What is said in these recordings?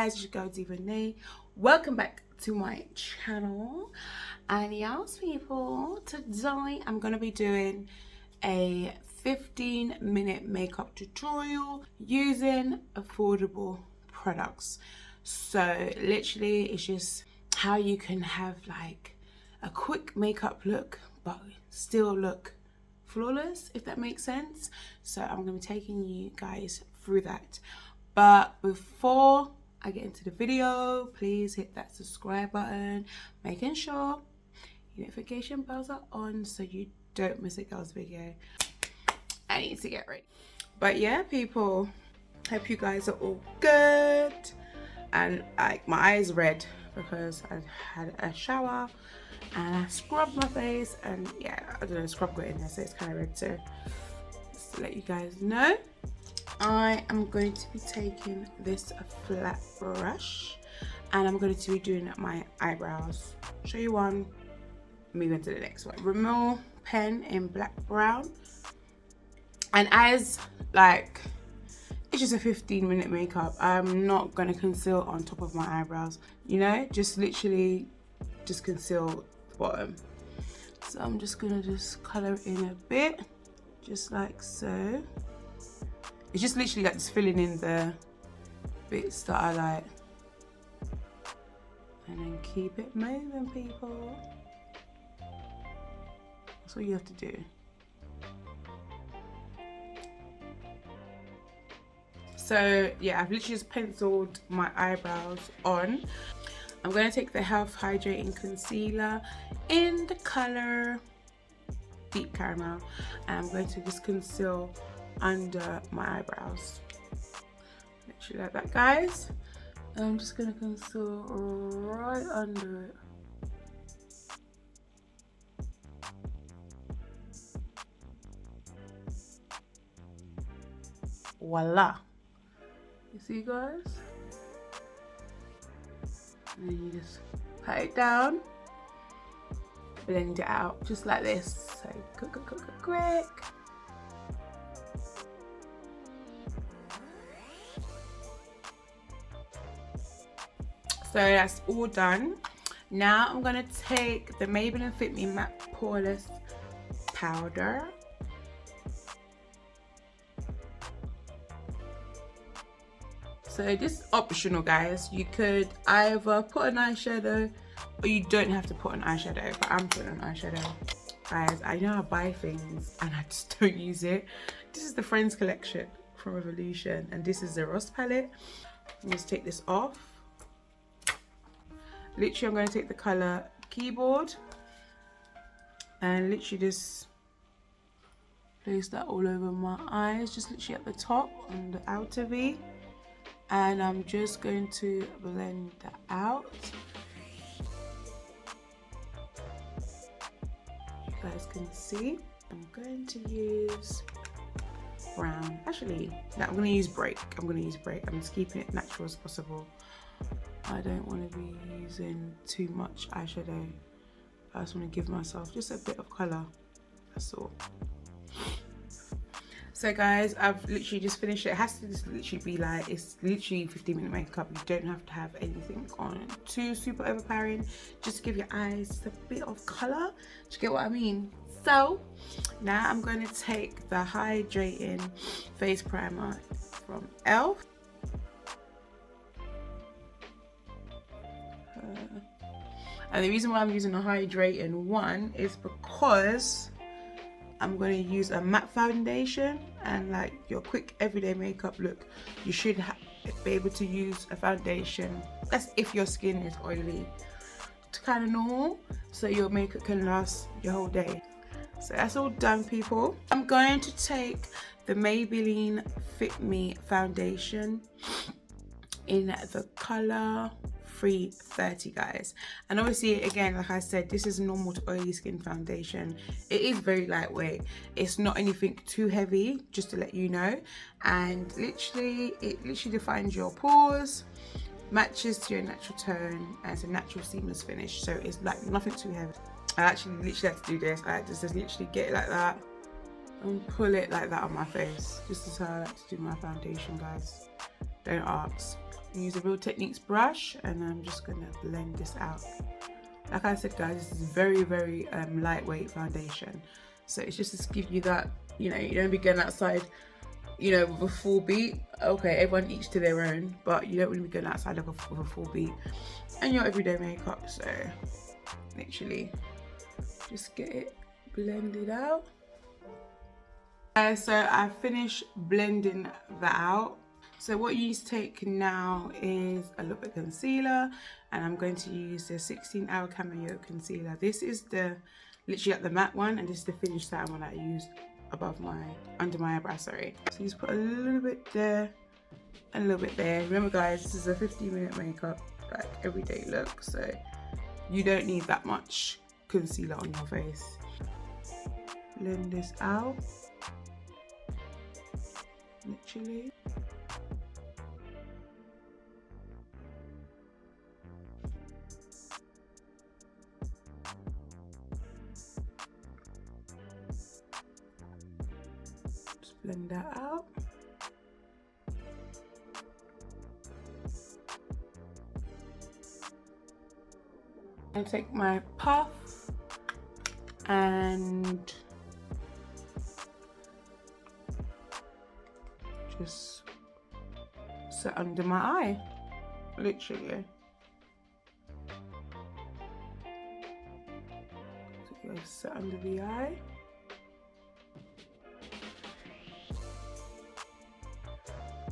guys, it's your girl Divanay. Welcome back to my channel. And yes, people, today I'm gonna be doing a 15-minute makeup tutorial using affordable products. So literally it's just how you can have like a quick makeup look but still look flawless, if that makes sense. So I'm gonna be taking you guys through that. But before I get into the video, please hit that subscribe button, making sure your notification bells are on so you don't miss a girl's video. I need to get ready. But yeah, people, hope you guys are all good. And like my eyes red because I had a shower and I scrubbed my face, and yeah, I don't know, scrub got in there, so it's kind of red. So just to let you guys know, I am going to be taking this flat brush and I'm going to be doing my eyebrows. Show you one, move into the next one. Rimmel pen in black brown. And as like, it's just a 15-minute makeup. I'm not going to conceal on top of my eyebrows, you know, just literally just conceal the bottom. So I'm just going to just color in a bit, just like so. It's just literally like just filling in the bits that I like. And then keep it moving, people. That's all you have to do. So yeah, I've literally just penciled my eyebrows on. I'm going to take the Health Hydrating Concealer in the color Deep Caramel. And I'm going to just conceal under my eyebrows. Literally like that, guys. And I'm just going to conceal right under it. Voila. You see, guys? And then you just pat it down, blend it out just like this. So quick. So that's all done. Now I'm gonna take the Maybelline Fit Me Matte Poreless powder. So this is optional, guys. You could either put an eyeshadow or you don't have to put an eyeshadow, but I'm putting an eyeshadow. Guys, I know I buy things and I just don't use it. This is the Friends collection from Revolution and this is the Ross palette. Let's take this off. Literally, I'm going to take the color Keyboard and literally just place that all over my eyes, just literally at the top on the outer V. And I'm just going to blend that out. You guys can see. I'm going to use brown. Actually, no, I'm going to use Break. I'm just keeping it natural as possible. I don't want to be using too much eyeshadow. I just want to give myself just a bit of colour. That's all. So guys, I've literally just finished it. It has to just literally be like, it's literally 15-minute makeup. You don't have to have anything on too super overpowering. Just give your eyes just a bit of colour. Do you get what I mean? So now I'm going to take the Hydrating Face Primer from ELF. And the reason why I'm using a hydrating one is because I'm going to use a matte foundation, and like your quick everyday makeup look, you should be able to use a foundation. That's if your skin is oily to kind of normal, so your makeup can last your whole day. So that's all done, people. I'm going to take the Maybelline Fit Me foundation in the color 330, guys. And obviously, again, like I said, this is normal to oily skin foundation. It is very lightweight. It's not anything too heavy, just to let you know. And literally, it literally defines your pores, matches to your natural tone, and it's a natural seamless finish. So it's like nothing too heavy. I actually literally like to do this. I like to just literally get it like that and pull it like that on my face. This is how I like to do my foundation, guys. Don't ask. use a Real Techniques brush, and I'm just gonna blend this out. Like I said, guys, this is very lightweight foundation, so it's just to give you that, you know, you don't be going outside, you know, with a full beat. Okay, everyone each to their own, but you don't really be going outside like with a full beat and your everyday makeup. So literally just get it blended out. So I finished blending that out. So what you need to take now is a little bit of concealer, and I'm going to use the 16 Hour Cameo Concealer. This is the literally like the matte one, and this is the finished satin one that I used under my eyebrow, sorry. So you just put a little bit there and a little bit there. Remember guys, this is a 15-minute makeup, like everyday look, so you don't need that much concealer on your face. Blend this out, literally. Just blend that out. I take my puff and just set under my eye, literally. So you guys set under the eye.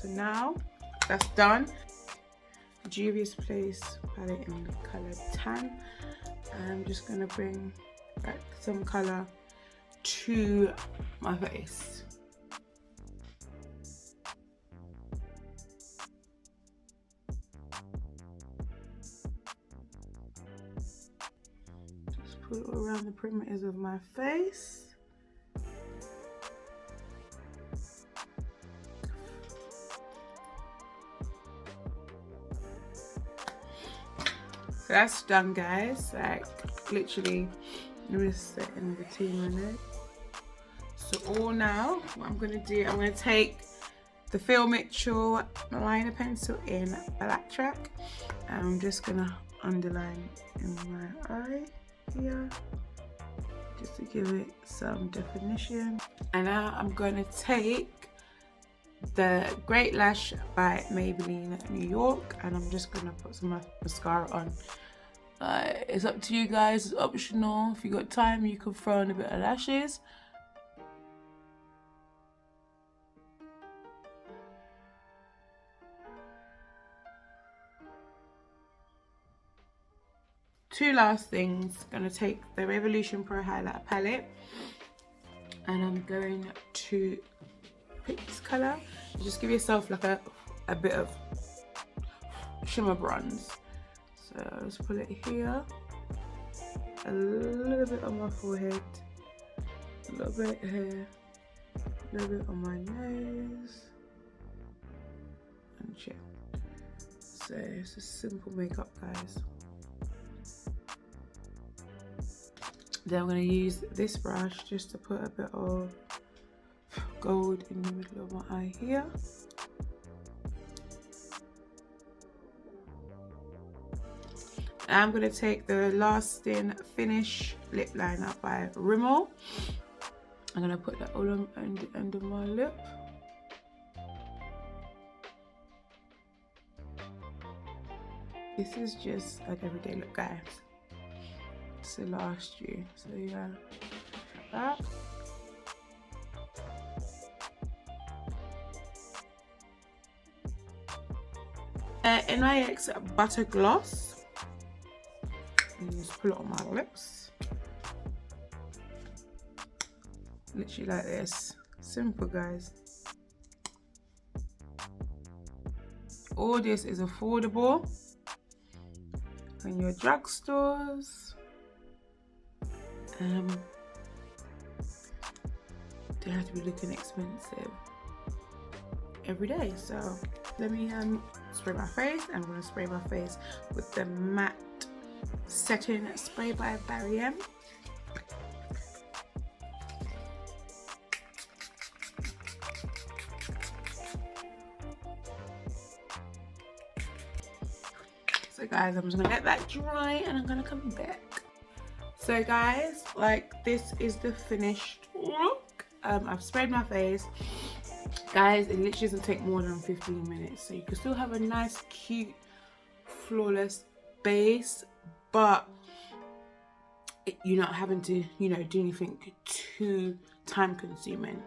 So now that's done. Juvia's Place palette in the color Tan. I'm just gonna bring back some color to my face. Just put it all around the perimeters of my face. So that's done, guys. Like literally, let me just set in between my nose. So all now, what I'm gonna do, I'm gonna take the Phil Mitchell liner pencil in Black Track, and I'm just gonna underline in my eye here, just to give it some definition. And now I'm gonna take the Great Lash by Maybelline New York, and I'm just gonna put some mascara on. It's up to you guys, it's optional. If you got time, you can throw in a bit of lashes. Two last things. I'm gonna take the Revolution Pro Highlighter palette, and I'm going to pick this color. Just give yourself like a bit of shimmer bronze. So let's put it here, a little bit on my forehead, a little bit here, a little bit on my nose and chin. So it's a simple makeup, guys. Then I'm going to use this brush just to put a bit of gold in the middle of my eye here. I'm going to take the Lasting Finish lip liner by Rimmel. I'm going to put that all on the end of my lip. This is just an everyday look, guys. To last you. So yeah, like that. NYX Butter Gloss. And just put it on my lips. Literally like this. Simple, guys. All this is affordable in your drugstores. They have to be looking expensive every day. So let me spray my face. I'm going to spray my face with the matte setting spray by Barry M. So guys, I'm just gonna let that dry and I'm gonna come back. So guys, like, this is the finished look. I've sprayed my face. Guys, it literally doesn't take more than 15 minutes. So you can still have a nice, cute, flawless base, but you're not having to, you know, do anything too time consuming.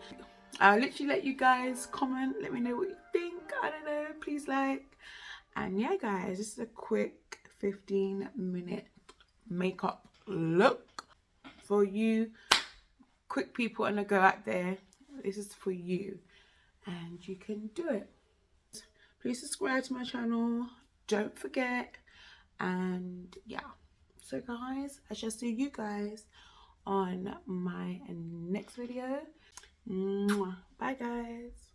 I'll literally let you guys comment, let me know what you think. I don't know, please like. And yeah guys, this is a quick 15-minute makeup look for you quick people on the go out there. This is for you and you can do it. Please subscribe to my channel, don't forget. And yeah, so guys, I shall see you guys on my next video. Bye guys.